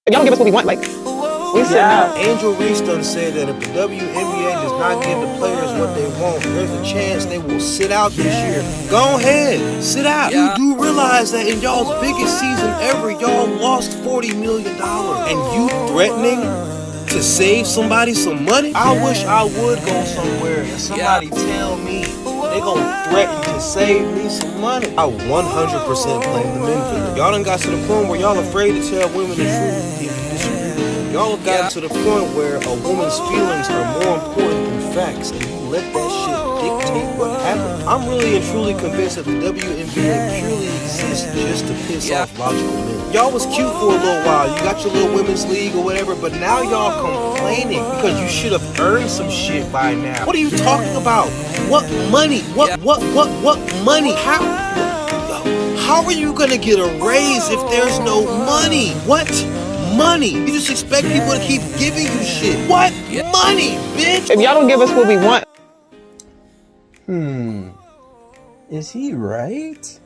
If y'all don't give us what we want, like, we sitting out. Angel Reese done said that if the WNBA does not give the players what they want, there's a chance they will sit out this year. Go ahead, sit out. You do realize that in y'all's biggest season ever, y'all lost $40 million. And you threatening to save somebody some money? I wish I would go somewhere and somebody tell me they gonna threaten to save me some money. I 100% blame the men for it. Y'all done got to the point where y'all afraid to tell women the truth if you disagree. Y'all have gotten to the point where a woman's feelings are more important than facts, and you let that shit dictate what happens. I'm really and truly convinced that the WNBA purely exists just to piss off logical men. Y'all was cute for a little while. You got your little women's league or whatever, but now y'all complaining because you should have earned some shit by now. What are you talking about? What money? What money? How are you gonna get a raise if there's no money? What money? You just expect people to keep giving you shit. What money, bitch? If y'all don't give us what we want. Is he right?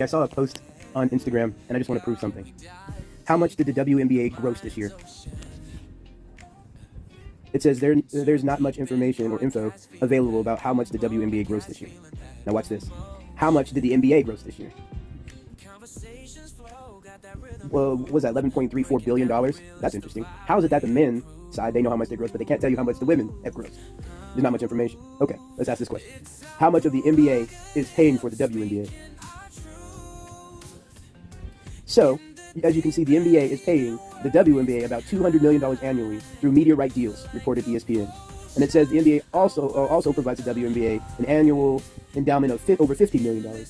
I saw a post on Instagram, and I just want to prove something. How much did the WNBA gross this year? It says there's not much information or info available about how much the WNBA grossed this year. Now watch this. How much did the NBA gross this year? Well, what was that, $11.34 billion? That's interesting. How is it that the men side, they know how much they gross, but they can't tell you how much the women have grossed? There's not much information. Okay, let's ask this question. How much of the NBA is paying for the WNBA? So, as you can see, the NBA is paying the WNBA about $200 million annually through media right deals, reported ESPN. And it says the NBA also provides the WNBA an annual endowment of over $50 million.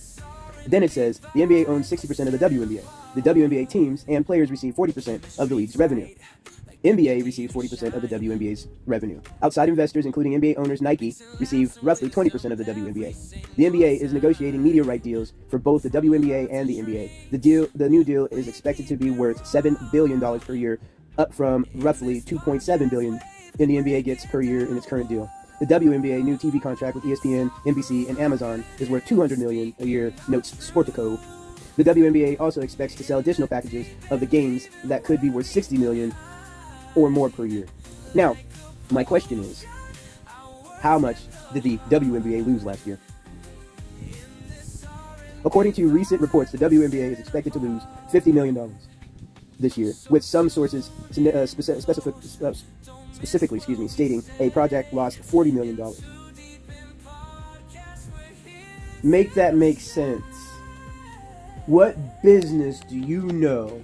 Then it says the NBA owns 60% of the WNBA. The WNBA teams and players receive 40% of the league's revenue. NBA receives 40% of the WNBA's revenue. Outside investors, including NBA owners Nike, receive roughly 20% of the WNBA. The NBA is negotiating media right deals for both the WNBA and the NBA. The new deal is expected to be worth $7 billion per year, up from roughly $2.7 billion the NBA gets per year in its current deal. The WNBA new TV contract with ESPN, NBC, and Amazon is worth $200 million a year, notes Sportico. The WNBA also expects to sell additional packages of the games that could be worth $60 million or more per year. Now, my question is, how much did the WNBA lose last year? According to recent reports, the WNBA is expected to lose $50 million this year, with some sources specifically stating a project lost $40 million. Make that make sense. What business do you know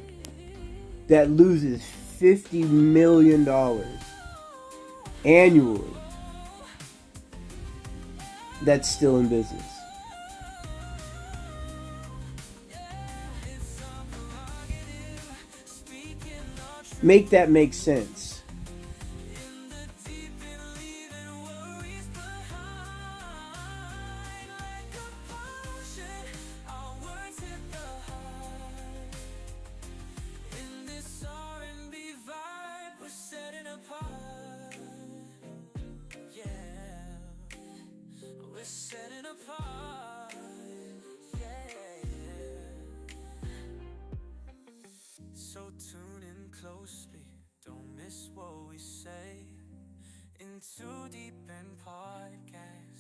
that loses $50 million annually that's still in business? Make that make sense. So tune in closely, don't miss what we say. In Too Deep in Podcast.